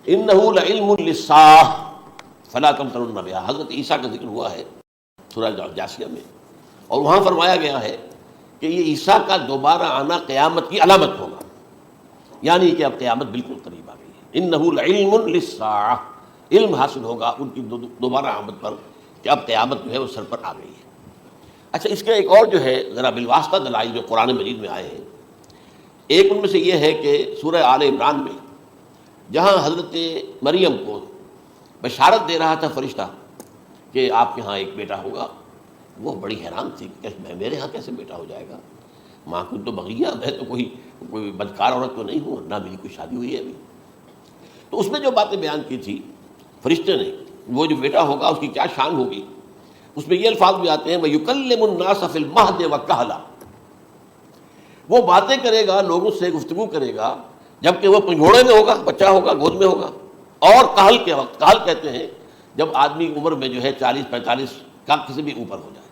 انہ لعلم للساعہ فلا تمترن بہا، حضرت عیسیٰ کا ذکر ہوا ہے سورہ جاسیہ میں، اور وہاں فرمایا گیا ہے کہ یہ عیسیٰ کا دوبارہ آنا قیامت کی علامت ہوگا، یعنی کہ اب قیامت بالکل قریب آ گئی ہے۔ انہ لعلم للساعہ، علم حاصل ہوگا ان کی دوبارہ آمد پر کہ اب قیامت جو ہے وہ سر پر آ گئی ہے۔ اچھا، اس کے ایک اور جو ہے ذرا بالواسطہ دلائل جو قرآن مجید میں آئے ہیں، ایک ان میں سے یہ ہے کہ سورہ آل عمران میں جہاں حضرت مریم کو بشارت دے رہا تھا فرشتہ کہ آپ کے ہاں ایک بیٹا ہوگا، وہ بڑی حیران تھی کہ میرے ہاں کیسے بیٹا ہو جائے گا، ماں کو تو بغیہ، میں تو کوئی بدکار عورت تو نہیں ہوں، نہ میری کوئی شادی ہوئی ہے ابھی۔ تو اس میں جو باتیں بیان کی تھی فرشتے نے، وہ جو بیٹا ہوگا اس کی کیا شان ہوگی، اس میں یہ الفاظ بھی آتے ہیں وَيُكَلِّمُ النَّاسَ فِي الْمَهْدِ وَكَهْلًا، وہ باتیں کرے گا، لوگوں سے گفتگو کرے گا جبکہ وہ پنگھوڑے میں ہوگا، بچہ ہوگا، گود میں ہوگا، اور کہل کے وقت، کہل کہتے ہیں جب آدمی عمر میں جو ہے 40-45 کا کسی بھی اوپر ہو جائے،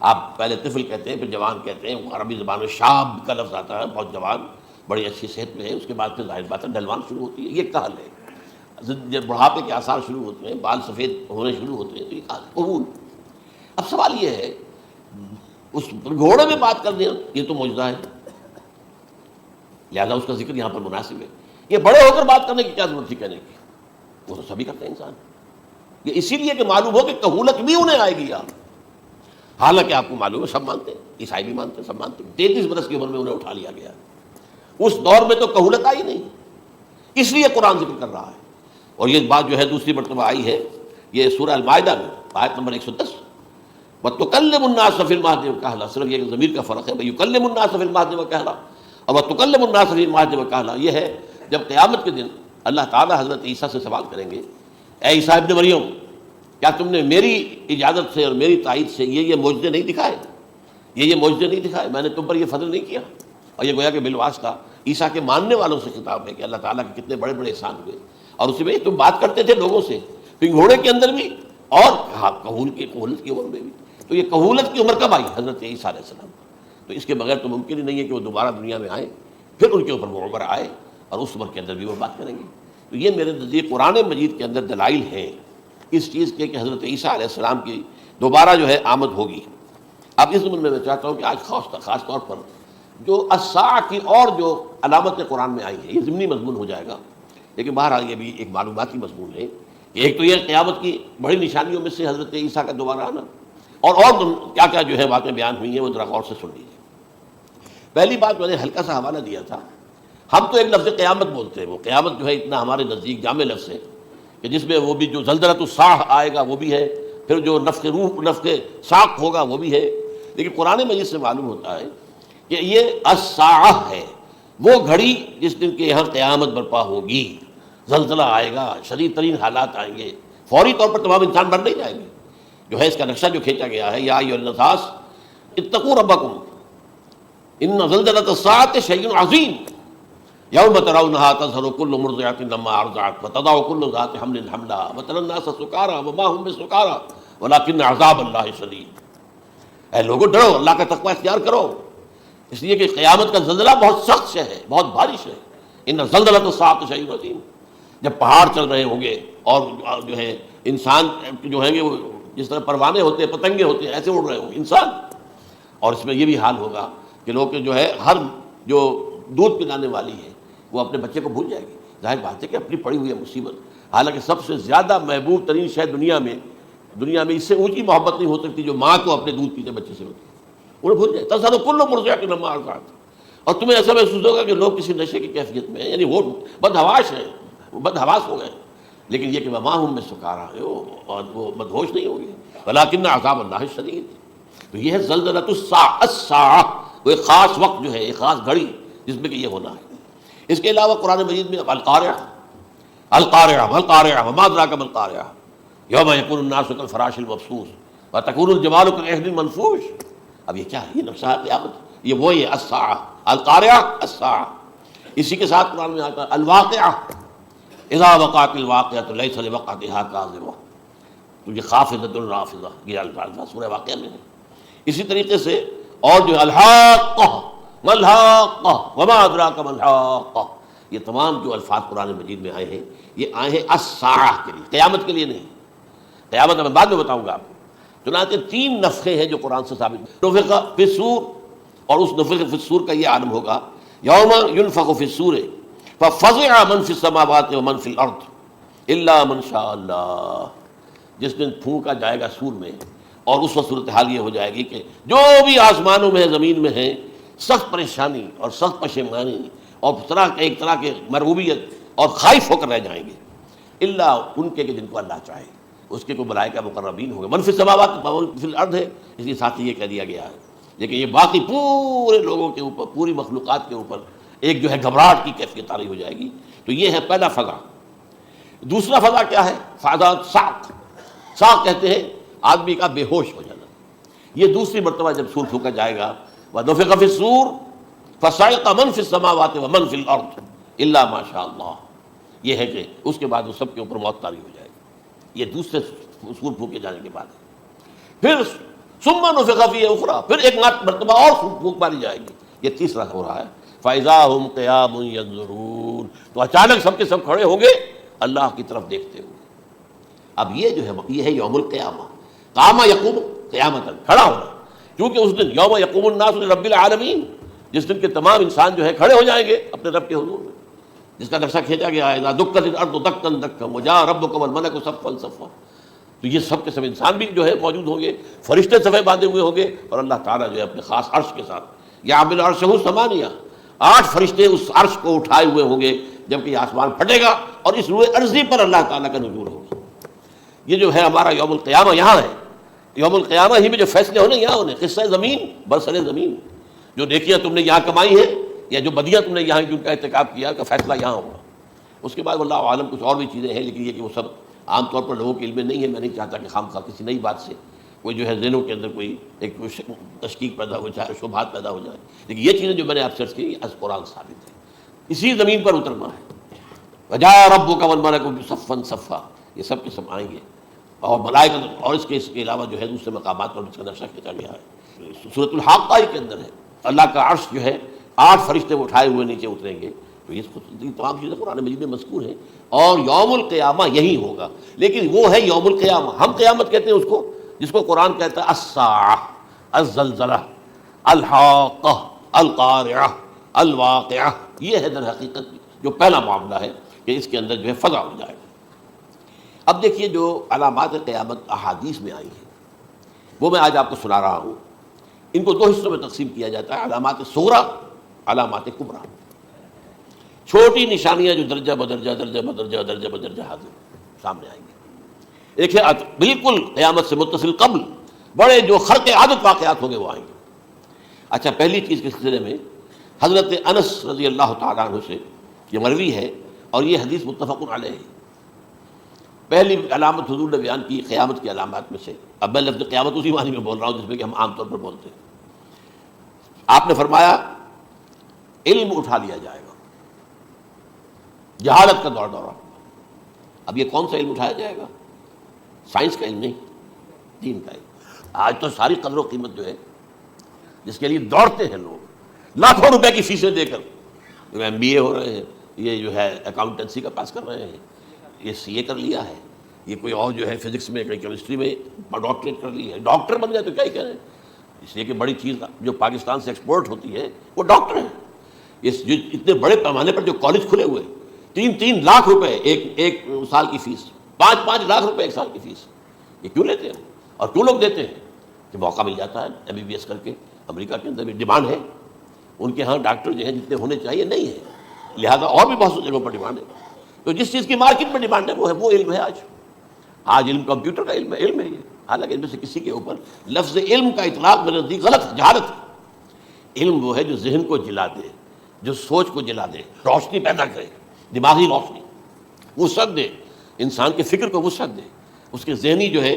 آپ پہلے طفل کہتے ہیں پھر جوان کہتے ہیں، عربی زبان میں شاب کا لفظ آتا ہے، بہت جوان، بڑی اچھی صحت میں ہے، اس کے بعد پھر ظاہر بات ہے ڈھلوان شروع ہوتی ہے، یہ کہل ہے، جب بڑھاپے کے آثار شروع ہوتے ہیں، بال سفید ہونے شروع ہوتے ہیں، تو یہ کہل قبول۔ اب سوال یہ ہے اس گھوڑے میں بات کر دیں، یہ تو معجزہ ہے، لہذا اس کا ذکر یہاں پر مناسب ہے۔ یہ بڑے ہو کر بات کرنے کی کیا ضرورت تھی کہنے کی، وہ تو سبھی کرتے ہیں انسان، یہ اسی لیے کہ معلوم ہو کہ کہولت بھی انہیں آئے گی یار، حالانکہ آپ کو معلوم ہے سب مانتے ہیں، عیسائی بھی مانتے ہیں، سب مانتے ہیں، 33 برس کی عمر میں انہیں اٹھا لیا گیا، اس دور میں تو کہولت آئی نہیں، اس لیے قرآن ذکر کر رہا ہے۔ اور یہ بات جو ہے دوسری مرتبہ آئی ہے، یہ سورہ المائدہ میں آیت نمبر 110، وَتُكَلِّمُ النَّاسَ فِي الْمَهْدِ وَكَهْلًا، صرف یہ ضمیر کا فرق ہے، وَيُكَلِّمُ النَّاسَ فِي الْمَهْدِ وَكَهْلًا، اور وَتُكَلِّمُ النَّاسَ فِي الْمَهْدِ وَكَهْلًا یہ ہے جب قیامت کے دن اللہ تعالیٰ حضرت عیسیٰ سے سوال کریں گے، اے عیسیٰ ابن مریم، کیا تم نے میری اجازت سے اور میری تائید سے یہ معجزے نہیں دکھائے، یہ معجزے نہیں دکھائے، میں نے تم پر یہ فضل نہیں کیا؟ اور یہ گویا کہ بالواسطہ عیسیٰ کے ماننے والوں سے خطاب ہے کہ اللہ تعالیٰ کے کتنے بڑے بڑے احسان ہوئے، اور اسی میں تم بات کرتے تھے لوگوں سے، پنگھوڑے کے اندر بھی اور کہولت کی عمر میں بھی، تو یہ کہولت کی عمر کب آئی؟ حضرت عیسیٰ علیہ السلام۔ تو اس کے بغیر تو ممکن ہی نہیں ہے کہ وہ دوبارہ دنیا میں آئیں، پھر ان کے اوپر وہ عمر آئے اور اس عمر کے اندر بھی وہ بات کریں گے۔ تو یہ میرے نزدیک قرآن مجید کے اندر دلائل ہیں اس چیز کے کہ حضرت عیسیٰ علیہ السلام کی دوبارہ جو ہے آمد ہوگی۔ اب اس ضمن میں میں چاہتا ہوں کہ آج خاص طور پر جو الساعہ کی اور جو علامتیں قرآن میں آئی ہیں، یہ ضمنی مضمون ہو جائے گا، لیکن بہرحال یہ بھی ایک معلوماتی مضمون ہے کہ ایک تو یہ قیامت کی بڑی نشانیوں میں سے حضرت عیسیٰ کا دوبارہ آنا، اور کیا کیا جو ہے باتیں بیان ہوئی ہیں وہ ذرا غور سے سن لیجیے۔ پہلی بات میں نے ہلکا سا حوالہ دیا تھا، ہم تو ایک لفظ قیامت بولتے ہیں، وہ قیامت جو ہے اتنا ہمارے نزدیک جامع لفظ ہے کہ جس میں وہ بھی جو زلزلۃ الساعہ آئے گا وہ بھی ہے، پھر جو نفخ روح نفخ ساق ہوگا وہ بھی ہے، لیکن قرآن مجید سے معلوم ہوتا ہے کہ یہ الساعہ ہے، وہ گھڑی جس دن کے یہاں قیامت برپا ہوگی، زلزلہ آئے گا، شدید ترین حالات آئیں گے، فوری طور پر تمام انسان مر نہیں جائیں گے۔ جو ہے اس کا نقشہ جو کھینچا گیا ہے، یا ایھا الناس اتقوا ربکم ان زلزلۃ الساعۃ شیء عظیم یوم ترونها تذہل کل مرضعۃ عما ارضعت وتضع کل ذات حمل حملها وتری الناس سکارى وما هم بسکارى ولکن عذاب اللہ شدید۔ اے لوگوں ڈرو، اللہ کا تقوی اختیار کرو، اس لیے کہ قیامت کا زلزلہ بہت سخت سے ہے، بہت بارش ہے۔ ان زلزلۃ الساعۃ شیء عظیم، جب پہاڑ چل رہے ہوں گے اور جو ہے انسان جو ہیں گے وہ جس طرح پروانے ہوتے ہیں، پتنگے ہوتے ہیں، ایسے اڑ رہے ہوں انسان، اور اس میں یہ بھی حال ہوگا کہ لوگ جو ہے ہر جو دودھ پلانے والی ہے وہ اپنے بچے کو بھول جائے گی، ظاہر بات ہے کہ اپنی پڑی ہوئی ہے مصیبت، حالانکہ سب سے زیادہ محبوب ترین شے دنیا میں اس سے اونچی محبت نہیں ہو سکتی جو ماں کو اپنے دودھ پیتے بچے سے ہوتی ہے، انہیں بھول جائے تذہل کل مرضعۃ عما ارضعت، اور تمہیں ایسا محسوس ہوگا کہ لوگ کسی نشے کی کیفیت میں ہیں، یعنی وہ بدحواش ہیں، وہ بدحواس ہو گئے، لیکن یہ کہ وما هم بسکارى، اور وہ مدہوش نہیں ہوں گے، ولکن عذاب اللہ شدید۔ تو یہ ہے زلزلۃ الساعہ، وہ ایک خاص وقت جو ہے، ایک خاص گھڑی جس میں کہ یہ ہونا ہے۔ اس کے علاوہ قرآن مجید میں القارعہ القارعہ والقارعہ وما ادراک ما القارعہ یوم یکون الناس کالفراش المبثوث وتکون الجبال کالعہن المنفوش۔ اب یہ کیا ہے؟ یہ نقشہ قیامت، یہ وہی ہے الساعہ، القارعہ الساعہ۔ اسی کے ساتھ قرآن میں آتا ہے الواقعہ، اذا وقعت الواقعۃ لیس لوقعتها کاذبہ، تو یہ خافضۃ رافضہ، یہ الفاظ سورہ واقعہ میں ہے۔ اسی طریقے سے اور جو الحاقہ ما الحاقہ وما ادراک ما الحاقہ، یہ تمام جو الفاظ قرآن مجید میں آئے ہیں یہ آئے ہیں الساعہ کے لیے، قیامت کے لیے نہیں. قیامت میں بعد میں بتاؤں گا آپ کو. چنانچہ 3 نفخے ہیں جو قرآن سے ثابت. نفخ فی الصور، اور اس نفخ فی الصور کا یہ عالم ہوگا یوم ینفخ فی الصور ففزع من فی السماوات ومن فی الارض الا من شاء اللہ. جس دن پھونکا جائے گا سور میں، اور اس وقت صورتحال یہ ہو جائے گی کہ جو بھی آسمانوں میں ہے زمین میں ہے سخت پریشانی اور سخت پشیمانی اور ایک طرح کے مرعوبیت اور خائف ہو کر رہ جائیں گے اللہ ان کے کہ جن کو اللہ چاہے. اس کے کوئی ملائکہ مقربین ہوں گے. من فی السماوات ومن فی الارض ہے، اس لیے ساتھ ہی یہ کہہ دیا گیا ہے. لیکن یہ باقی پورے لوگوں کے اوپر، پوری مخلوقات کے اوپر ایک جو ہے گھبراہٹ کی کیفیت طاری ہو جائے گی. تو یہ ہے پہلا فضا. دوسرا فضا کیا ہے؟ فضا ساق. ساق کہتے ہیں آدمی کا بے ہوش ہو جانا. یہ دوسری مرتبہ جب سور پھونکا جائے گا وَنُفِخَ فِي الصُّورِ فَصَعِقَ مَن فِي السَّمَاوَاتِ وَمَن فِي الْأَرْضِ إِلَّا مَا شَاءَ اللَّهُ. یہ ہے کہ اس کے بعد وہ سب کے اوپر موت طاری ہو جائے گی. یہ دوسرے سور پھونکے جانے کے بعد ہے. پھر ثُمَّ نُفِخَ فِيهِ أُخْرَى، پھر ایک مرتبہ اور پھونک ماری جائے گی. یہ تیسرا ہو رہا ہے. فَإِذَا هُمْ قِيَامٌ يَنظُرُونَ، تو اچانک سب کے سب کھڑے ہوں گے اللہ کی طرف دیکھتے ہوئے. اب یہ جو ہے یہ ہے یوم القیامہ. قام یقوم قیامت، کھڑا ہونا. کیونکہ اس دن یوم یقوم الناس لرب العالمین، جس دن کے تمام انسان جو ہے کھڑے ہو جائیں گے اپنے رب کے حضور میں، جس کا نقشہ کھینچا گیا ہے اذا دکت الارض دکا دکا وجاء ربک والملک صفا صفا. تو یہ سب کے سب انسان بھی جو ہے موجود ہوں گے، فرشتے صفے باندھے ہوئے ہوں گے، اور اللہ تعالیٰ جو ہے اپنے خاص عرش کے ساتھ یحمل عرشہ ثمانیہ، 8 فرشتے اس عرش کو اٹھائے ہوئے ہوں گے جبکہ یہ آسمان پھٹے گا اور اس روئے ارضی پر اللہ تعالیٰ کا نزول ہوگا. یہ جو ہے ہمارا یوم القیامہ یہاں ہے. یوم القیامہ ہی میں جو فیصلے ہونے یہاں ہونے. قصہ زمین برسر زمین، جو نیکیاں تم نے یہاں کمائی ہیں یا جو بدیاں تم نے یہاں جن کا ارتکاب کیا کا فیصلہ یہاں ہوگا. اس کے بعد واللہ عالم کچھ اور بھی چیزیں ہیں، لیکن یہ کہ وہ سب عام طور پر لوگوں کے علم میں نہیں ہے. میں نہیں چاہتا کہ خام خواہ کسی نئی بات سے کوئی جو ہے ذہنوں کے اندر کوئی ایک تشکیک پیدا ہو جائے، شبہات پیدا ہو جائے. لیکن یہ چیزیں جو میں نے آپ سرچ کی از قرآن ثابت ہے. اسی زمین پر اترنا ہے. وجاء ربک والملک صفا صفا، یہ سب کے سب آئیں گے. اور ملائکہ، اور اس کے علاوہ جو ہے دوسرے مقامات پر اس کا نقشہ کھینچا گیا ہے. سورۃ الحاقہ کے اندر ہے اللہ کا عرش جو ہے 8 فرشتے اٹھائے ہوئے نیچے اتریں گے. تو یہ تمام چیزیں قرآن مجید میں مذکور ہیں. اور یوم القیامہ یہی ہوگا، لیکن وہ ہے یوم القیامہ. ہم قیامت کہتے ہیں اس کو جس کو قرآن کہتا ہے الساعہ، الزلزلہ، الحاقہ، القارعہ، الواقعہ. یہ ہے در حقیقت جو پہلا معاملہ ہے کہ اس کے اندر جو ہے فضا ہو جائے. اب دیکھیے جو علامات قیامت احادیث میں آئی ہیں وہ میں آج آپ کو سنا رہا ہوں. ان کو 2 حصوں میں تقسیم کیا جاتا ہے، علامات صغریٰ، علامات کبریٰ. چھوٹی نشانیاں جو درجہ بدرجہ درجہ بدرجہ درجہ بدرجہ حاضر سامنے آئیں گے. ایک ہے بالکل قیامت سے متصل قبل بڑے جو خرق عادت واقعات ہوں گے وہ آئیں گے. اچھا، پہلی چیز کے سلسلے میں حضرت انس رضی اللہ تعالیٰ عنہ سے یہ مروی ہے اور یہ حدیث متفق علیہ ہے. پہلی علامت حضور نے بیان کی قیامت کی علامات میں سے. اب میں لفظ قیامت اسی معنی میں بول رہا ہوں جس میں کہ ہم عام طور پر بولتے ہیں. آپ نے فرمایا علم اٹھا لیا جائے گا، جہالت کا دور دورہ. اب یہ کون سا علم اٹھایا جائے گا؟ سائنس کا علم نہیں، دین کا علم. آج تو ساری قدر و قیمت جو ہے جس کے لیے دوڑتے ہیں لوگ لاکھوں روپے کی فیسیں دے کر، ایم بی اے ہو رہے ہیں، یہ جو ہے اکاؤنٹنسی کا پاس کر رہے ہیں، یہ سی اے کر لیا ہے، یہ کوئی اور جو ہے فزکس میں کوئی کیمسٹری میں ڈاکٹریٹ کر لی ہے، ڈاکٹر بن گئے تو کیا ہی کہہ رہے ہیں. اس لیے کہ بڑی چیز جو پاکستان سے ایکسپورٹ ہوتی ہے وہ ڈاکٹر ہیں. اس جو اتنے بڑے پیمانے پر جو کالج کھلے ہوئے 3-3 لاکھ روپے ایک سال کی فیس، 5-5 لاکھ روپے ایک سال کی فیس، یہ کیوں لیتے ہیں اور کیوں لوگ دیتے ہیں؟ کہ موقع مل جاتا ہے ایم بی بی ایس کر کے. امریکہ کے اندر بھی ڈیمانڈ ہے، ان کے ہاں ڈاکٹر جو ہیں جتنے ہونے چاہیے نہیں ہے، لہذا اور بھی بہت سی جگہوں پر ڈیمانڈ ہے. تو جس چیز کی مارکیٹ میں ڈیمانڈ ہے وہ علم ہے. آج علم کمپیوٹر کا علم ہے یہ. حالانکہ ان میں سے کسی کے اوپر لفظ علم کا اطلاق میرے نزدیک غلط ہے، جہالت ہے. علم وہ ہے جو ذہن کو جلا دے، جو سوچ کو جلا دے، روشنی پیدا کرے، دماغی روشنی، وسعت دے، انسان کے فکر کو وسعت دے، اس کے ذہنی جو ہے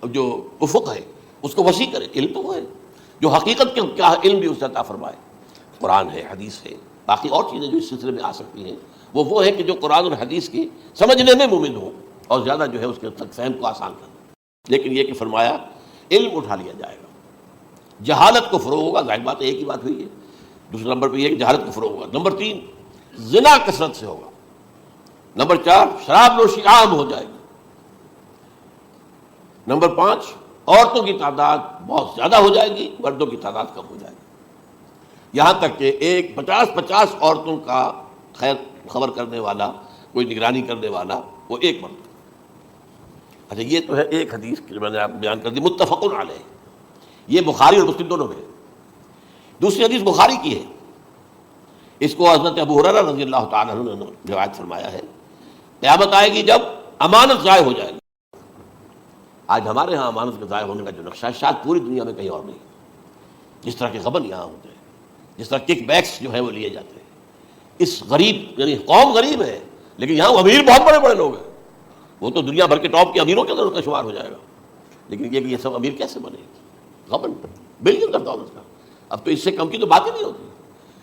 جو افق ہے اس کو وسیع کرے. علم تو وہ ہے جو حقیقت کے کیا علم بھی اسے عطا فرمائے. قرآن ہے، حدیث ہے، باقی اور چیزیں جو اس سلسلے میں آ سکتی ہیں وہ ہے کہ جو قرآن اور حدیث کی سمجھنے میں مومن ہوں اور زیادہ جو ہے اس کے تک فہم کو آسان کرنا. لیکن یہ کہ فرمایا علم اٹھا لیا جائے گا، جہالت کو فروغ ہوگا. ظاہر بات ہے ایک ہی بات ہوئی ہے. دوسرے نمبر پہ یہ کہ جہالت کو فروغ ہوگا. نمبر 3 زنا کثرت سے ہوگا۔ نمبر 4 شراب نوشی عام ہو جائے گی۔ نمبر 5 عورتوں کی تعداد بہت زیادہ ہو جائے گی، مردوں کی تعداد کم ہو جائے گی، یہاں تک کہ ایک 50 عورتوں کا خیر خبر کرنے والا، کوئی نگرانی کرنے والا، وہ ایک مرد۔ اچھا یہ تو ہے ایک حدیث جو میں نے آپ کو بیان کر دی، متفق علیہ، یہ بخاری اور مسلم دونوں میں ہے۔ دوسری حدیث بخاری کی ہے، اس کو حضرت ابو ہریرہ رضی اللہ تعالیٰ عنہ نے روایت فرمایا ہے، قیامت آئے گی جب امانت ضائع ہو جائے گی۔ آج ہمارے ہاں امانت کے ضائع ہونے کا جو نقشہ ہے شاید پوری دنیا میں کہیں اور نہیں، جس طرح کے غبن یہاں ہوتے ہیں، جس طرح کک بیکس جو ہے وہ لیے جاتے ہیں۔ اس غریب یعنی قوم غریب ہے لیکن یہاں امیر بہت بڑے بڑے لوگ ہیں، وہ تو دنیا بھر کے ٹاپ کے امیروں کے اندر ان کا شمار ہو جائے گا، لیکن یہ سب امیر کیسے بنے گی؟ غبن بلین کا دولت کا، اب تو اس سے کم کی تو بات ہی نہیں ہوتی۔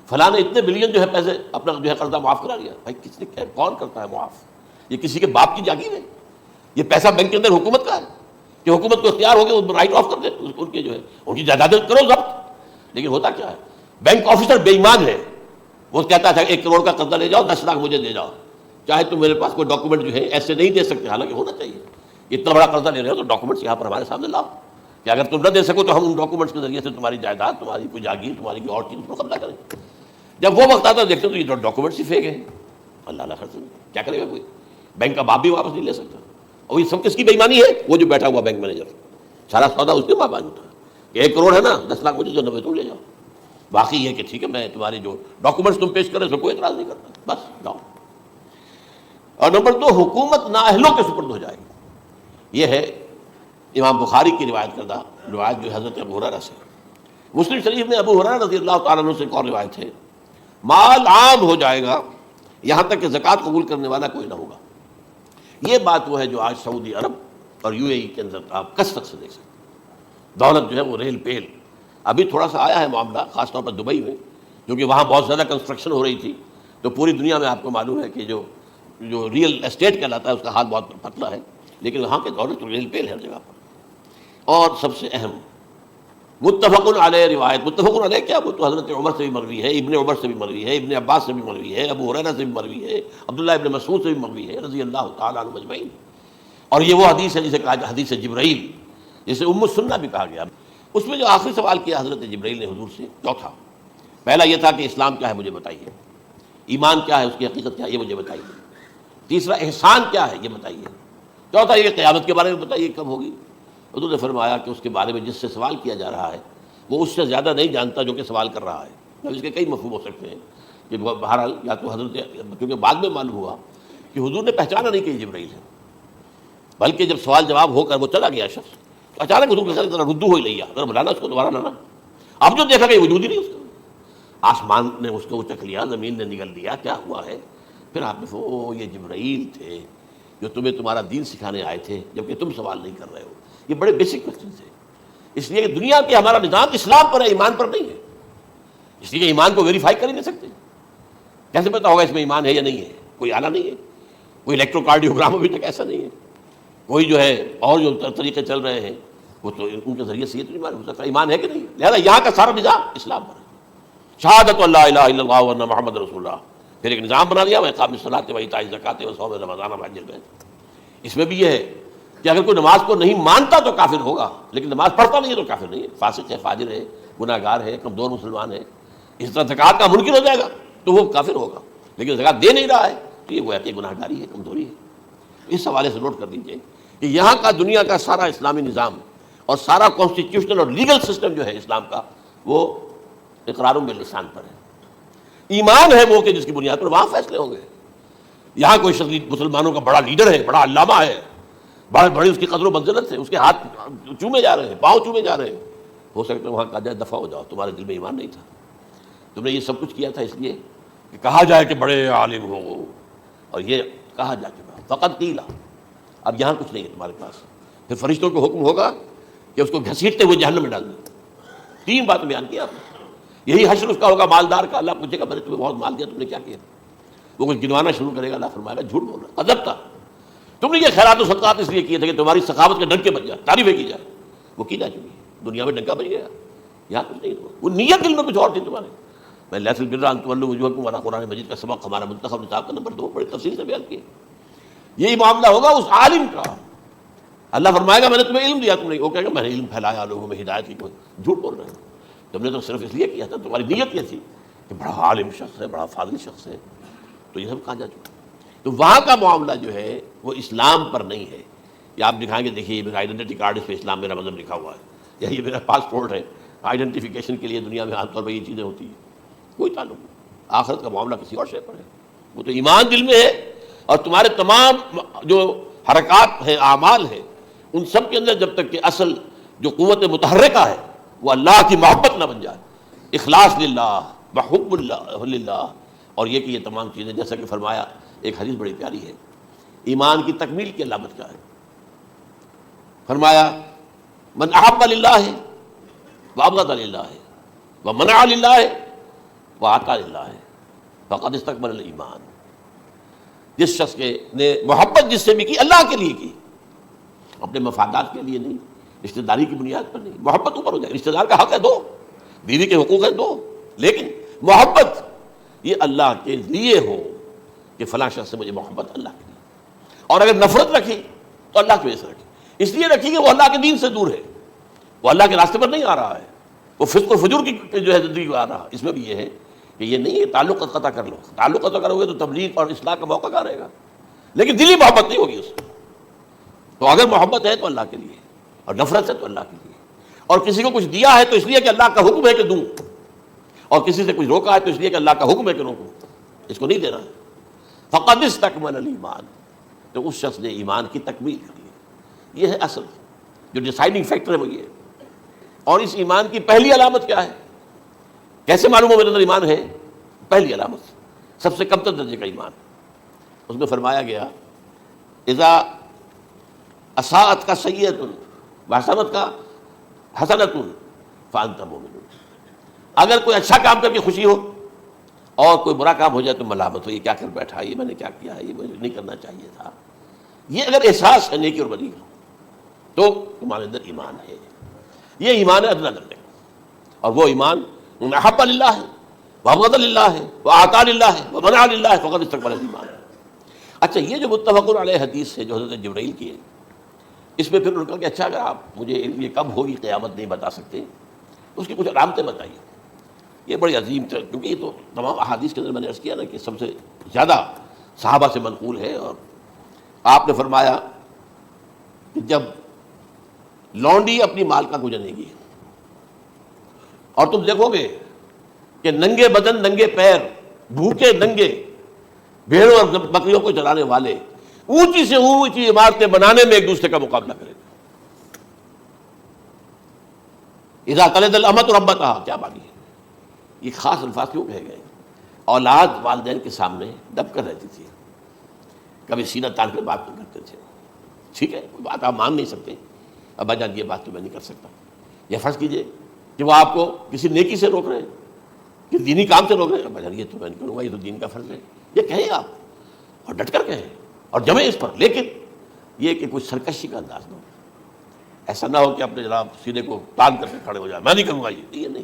فلاں نے اتنے بلین جو ہے پیسے اپنا جو ہے قرضہ معاف کرا لیا، بھائی کس نے کیا، کون کرتا ہے معاف؟ یہ کسی کے باپ کی جاگیر ہے، یہ پیسہ بینک کے اندر حکومت کا ہے کہ حکومت کو اختیار ہو گیا رائٹ آف کر دے ان کے جو ہے ان کی جائیدادیں کرو ضبط۔ لیکن ہوتا کیا ہے، بینک آفیسر بے ایمان ہے، وہ کہتا تھا 1 کروڑ کا قرضہ لے جاؤ، 10 لاکھ مجھے دے جاؤ، چاہے تم میرے پاس کوئی ڈاکومنٹ جو ہے ایسے نہیں دے سکتے، حالانکہ ہونا چاہیے، اتنا بڑا قرضہ لے رہے ہو تو ڈاکومنٹس یہاں پر ہمارے سامنے لاؤ کہ اگر تم نہ دے سکو تو ہم ان ڈاکومنٹس کے ذریعے سے تمہاری جائیداد، تمہاری کوئی جاگیر، تمہاری کوئی اور چیز کو قبضہ کریں۔ جب وہ وقت آتا ہے دیکھتے تو یہ ڈاکومنٹس ہی فیک ہیں، اللہ اللہ خرچ کیا کرے گا کوئی، بینک کا باپ بھی واپس نہیں لے سکتا۔ اور یہ سب کس کی بے ایمانی ہے؟ وہ جو بیٹھا ہوا بینک مینیجر، سارا سودا اس کے ماں باپ ہوتا ہے کہ 1 کروڑ ہے نا، 10 لاکھ مجھے جو 90 تم لے جاؤ، باقی یہ کہ ٹھیک ہے میں تمہاری جو ڈاکومنٹس تم پیش کرے اس کو کوئی اعتراض نہیں کرتا، بس جاؤ۔ اور نمبر 2 حکومت نااہلوں کے سپرد ہو جائے گی۔ یہ ہے امام بخاری کی روایت کردہ روایت جو حضرت ابو ہریرہ سے۔ مسلم شریف میں ابو ہریرہ رضی اللہ تعالیٰ عنہ سے ایک اور روایت ہے، مال عام ہو جائے گا یہاں تک کہ زکوٰۃ قبول کرنے والا کوئی نہ ہوگا۔ یہ بات وہ ہے جو آج سعودی عرب اور UAE کے اندر آپ کثرت سے دیکھ سکتے ہیں، دولت جو ہے وہ ریل پیل۔ ابھی تھوڑا سا آیا ہے معاملہ خاص طور پر دبئی میں، کیونکہ وہاں بہت زیادہ کنسٹرکشن ہو رہی تھی، تو پوری دنیا میں آپ کو معلوم ہے کہ جو ریئل اسٹیٹ کہلاتا ہے اس کا حال بہت پتلا ہے، لیکن وہاں کے دولت ریل پیل ہر جگہ پر۔ اور سب سے اہم متفق علیہ روایت، متفق علیہ کیا، وہ تو حضرت عمر سے بھی مروی ہے، ابن عمر سے بھی مروی ہے، ابن عباس سے بھی مروی ہے، ابو ہریرہ سے بھی مروی ہے، عبداللہ ابن مسعود سے بھی مروی ہے رضی اللہ تعالیٰ عنہ اجمعین۔ اور یہ وہ حدیث ہے جسے کہا حدیث جبرائیل، جسے ام السنہ بھی کہا گیا۔ اس میں جو آخری سوال کیا حضرت جبرائیل نے حضور سے، چوتھا، پہلا یہ تھا کہ اسلام کیا ہے مجھے بتائیے، ایمان کیا ہے، اس کی حقیقت کیا ہے یہ مجھے بتائیے، تیسرا احسان کیا ہے یہ بتائیے، چوتھا یہ قیامت کے بارے میں بتائیے کب ہوگی۔ حضور نے فرمایا کہ اس کے بارے میں جس سے سوال کیا جا رہا ہے وہ اس سے زیادہ نہیں جانتا جو کہ سوال کر رہا ہے۔ اب اس کے کئی مفہوم ہو سکتے ہیں کہ بہرحال یا تو حضرت، کیونکہ بعد میں معلوم ہوا کہ حضور نے پہچانا نہیں کہ یہ جبرائیل ہے، بلکہ جب سوال جواب ہو کر وہ چلا گیا شخص تو اچانک حضور نے ذرا ردو ہو ہی لیا، ذرا بلانا اس کو دوبارہ لانا۔ اب جو دیکھا کہ وجود ہی نہیں اس کا، آسمان نے اس کو چکھ لیا، زمین نے نگل لیا، کیا ہوا ہے؟ پھر آپ نے وہ یہ جبرائیل تھے جو تمہیں تمہارا دین سکھانے آئے تھے جبکہ تم سوال نہیں کر رہے ہو۔ یہ بڑے بیسک کوسچن تھے، اس لیے کہ دنیا کے ہمارا نظام اسلام پر ہے، ایمان پر نہیں ہے، اس لیے کہ ایمان کو ویریفائی کر ہی نہیں سکتے۔ کیسے پتا ہوگا اس میں ایمان ہے یا نہیں ہے؟ کوئی آلہ نہیں ہے، کوئی الیکٹروکارڈیوگرام ابھی تک ایسا نہیں ہے، کوئی جو ہے اور جو طریقے چل رہے ہیں وہ تو ان کے ذریعے سے یہ تو نہیں معلوم ہو سکتا ایمان ہے کہ نہیں۔ لہٰذا یہاں کا سارا نظام اسلام پر ہے، شہادت اللہ الہ الا اللہ وان محمد رسول اللہ، پھر ایک نظام بنا دیا، اقام الصلاۃ و ایتاء الزکوٰۃ و صوم رمضان و حج البیت۔ اس میں بھی یہ ہے کہ اگر کوئی نماز کو نہیں مانتا تو کافر ہوگا، لیکن نماز پڑھتا نہیں ہے تو کافر نہیں ہے، فاسق ہے، فاجر ہے، گناہ گار ہے، کمزور مسلمان ہے۔ اس طرح زکوٰۃ کا منکر ہو جائے گا تو وہ کافر ہوگا، لیکن زکوٰۃ دے نہیں رہا ہے تو یہ گویا کہ گناہ گاری ہے، کمزوری ہے۔ اس حوالے سے نوٹ کر دیجئے کہ یہاں کا دنیا کا سارا اسلامی نظام اور سارا کانسٹیٹیوشنل اور لیگل سسٹم جو ہے اسلام کا وہ اقرار باللسان پر ہے، ایمان ہے وہ کہ جس کی بنیاد پر وہاں فیصلے ہوں گے۔ یہاں کوئی شخص مسلمانوں کا بڑا لیڈر ہے، بڑا علامہ ہے، بڑی اس کی قدر و منزلت ہے، اس کے ہاتھ چومے جا رہے ہیں، پاؤں چومے جا رہے ہیں، ہو سکتا ہے وہاں کہا جائے دفع ہو جاؤ، تمہارے دل میں ایمان نہیں تھا، تم نے یہ سب کچھ کیا تھا اس لیے کہ کہا جائے کہ بڑے عالم ہو، اور یہ کہا جا چکا فقط قیلا، اب یہاں کچھ نہیں ہے تمہارے پاس۔ پھر فرشتوں کو حکم ہوگا کہ اس کو گھسیٹتے ہوئے جہنم میں ڈال دیں۔ 3 باتیں بیان کیا آپ نے، یہی حشر اس کا ہوگا مالدار کا، اللہ پوچھے گا میں نے تمہیں بہت مال دیا، تم نے کیا کیا؟ وہ کچھ گنوانا شروع کرے گا، اللہ فرمائے گا جھوٹ بول رہا، ادب تھا، تم نے یہ خیرات و صدقات اس لیے کیے تھے کہ تمہاری سخاوت کے ڈنکے بج جائے، تعریفیں کی جائے، وہ کی جا چکی ہے، دنیا میں ڈنکا بج گیا، یہاں کچھ نہیں ہوا، وہ نیت دل میں کچھ اور تھی تمہارے، میں لیس البر ان تولوا وجوہکم والا قرآن مجید کا سبق ہمارا منتخب نصاب کا نمبر 2 بڑی تفصیل سے بیان کیا. یہی معاملہ ہوگا اس عالم کا. اللہ فرمائے گا میں نے تمہیں علم دیا, تم نے, وہ کہے گا میں نے علم پھیلایا لوگوں میں ہدایت کی. کوئی جھوٹ بول رہے ہو, تم نے تو صرف اس لیے کیا تھا, تمہاری نیت یہ تھی کہ بڑا عالم شخص ہے, بڑا فاضل شخص ہے, تو یہ سب کہا جا چکا. تو وہاں کا معاملہ جو ہے وہ اسلام پر نہیں ہے. یہ آپ دکھائیں گے, دیکھیے میرا آئیڈینٹی کارڈ, اس پہ اسلام میرا مذہب لکھا ہوا ہے, یا یہ میرا پاسپورٹ ہے. آئیڈینٹیفیکیشن کے لیے دنیا میں عام طور پر یہ چیزیں ہوتی ہیں. کوئی تعلق نہیں. آخرت کا معاملہ کسی اور شے پر ہے. وہ تو ایمان دل میں ہے, اور تمہارے تمام جو حرکات ہیں, اعمال ہیں, ان سب کے اندر جب تک کہ اصل جو قوت متحرکہ ہے وہ اللہ کی محبت نہ بن جائے, اخلاص للہ, محب اللہ للہ, اور یہ کہ یہ تمام چیزیں, جیسا کہ فرمایا, ایک حدیث بڑی پیاری ہے, ایمان کی تکمیل کی علامت کیا ہے. فرمایا من احب للہ وابغض للہ ومنع للہ وعطا للہ فقد استکمل الایمان. جس شخص کے نے محبت جس سے بھی کی, اللہ کے لیے کی, اپنے مفادات کے لیے نہیں, رشتہ داری کی بنیاد پر نہیں. محبت اوپر ہو جائے, رشتہ دار کا حق ہے دو, بیوی کے حقوق ہیں دو, لیکن محبت یہ اللہ کے لیے ہو کہ فلاں شخص سے مجھے محبت اللہ کے لیے. اور اگر نفرت رکھی تو اللہ کی وجہ سے رکھی, اس لیے رکھی کہ وہ اللہ کے دین سے دور ہے, وہ اللہ کے راستے پر نہیں آ رہا ہے, وہ فسق و فجور کی جو ہے زندگی آ رہا. اس میں بھی یہ ہے کہ یہ نہیں ہے تعلق قطع کر لو, تعلق قطع کرو گے تو تبلیغ اور اصلاح کا موقع کہاں رہے گا, لیکن دلی محبت نہیں ہوگی اس میں. تو اگر محبت ہے تو اللہ کے لیے, اور نفرت ہے تو اللہ کے لیے. اور کسی کو کچھ دیا ہے تو اس لیے کہ اللہ کا حکم ہے کہ دوں, اور کسی سے کچھ روکا ہے تو اس لیے کہ اللہ کا حکم ہے کہ روکوں, اس کو نہیں دینا ہے. فقد استکمل الایمان, تو اس شخص نے ایمان کی تکمیل کر لی. یہ ہے اصل جو ڈیسائیڈنگ فیکٹر ہے, وہ یہ ہے. اور اس ایمان کی پہلی علامت کیا ہے, کیسے معلوم ہو میرے اندر ایمان ہے؟ پہلی علامت, سب سے کم تر درجے کا ایمان, اس میں فرمایا گیا اذا اساءت کا سیئۃ وحسنت کا حسنۃ فانت مومن. اگر کوئی اچھا کام کر کے خوشی ہو اور کوئی برا کام ہو جائے تو ملامت ہو, یہ کیا کر بیٹھا, یہ میں نے کیا کیا ہے, یہ مجھے نہیں کرنا چاہیے تھا. یہ اگر احساس ہے نیکی اور بدی کا تو تمہارے اندر ایمان ہے. یہ ایمان ہے ادنیٰ درجے کا, اور وہ ایمان احب للہ ہے, وابغض للہ ہے, واعطا للہ ہے, ومنع للہ فقد استکمل الایمان. اچھا, یہ جو متفق علیہ حدیث ہے جو حضرت جبرائیل کی ہے, اس میں پھر ان کا کہ اچھا اگر آپ مجھے یہ کب ہوگی قیامت نہیں بتا سکتے, اس کی کچھ علامتیں بتائیے. یہ بڑی عظیم تھا, کیونکہ یہ تو تمام احادیث کے اندر میں نے عرض کیا نا کہ سب سے زیادہ صحابہ سے منقول ہے. اور آپ نے فرمایا کہ جب لونڈی اپنی مالکہ کو جنے گی, اور تم دیکھو گے کہ ننگے بدن, ننگے پیر, بھوکے ننگے, بھیڑوں اور بکریوں کو چلانے والے اونچی سے اونچی عمارتیں بنانے میں ایک دوسرے کا مقابلہ کریں گے. اذا تلد الامۃ ربتها, کیا بات ہے, یہ خاص الفاظ کیوں کہے گئے؟ اولاد والدین کے سامنے دب کر رہتی تھی, کبھی سینہ تان کر بات نہیں کرتے تھے. ٹھیک ہے, کوئی بات آپ مان نہیں سکتے, ابا جان یہ بات تو میں نہیں کر سکتا. یہ فرض کیجئے کہ وہ آپ کو کسی نیکی سے روک رہے ہیں, کہ دینی کام سے روک رہے ہیں, ابا جان یہ تو میں نہیں کروں گا, یہ تو دین کا فرض ہے. یہ کہیں آپ, اور ڈٹ کر کہیں, اور جمیں اس پر, لیکن یہ کہ کوئی سرکشی کا انداز نہ ہو. ایسا نہ ہو کہ اپنے جناب سینے کو تان کر کے کھڑے ہو جائے, میں نہیں کروں گا, یہ نہیں,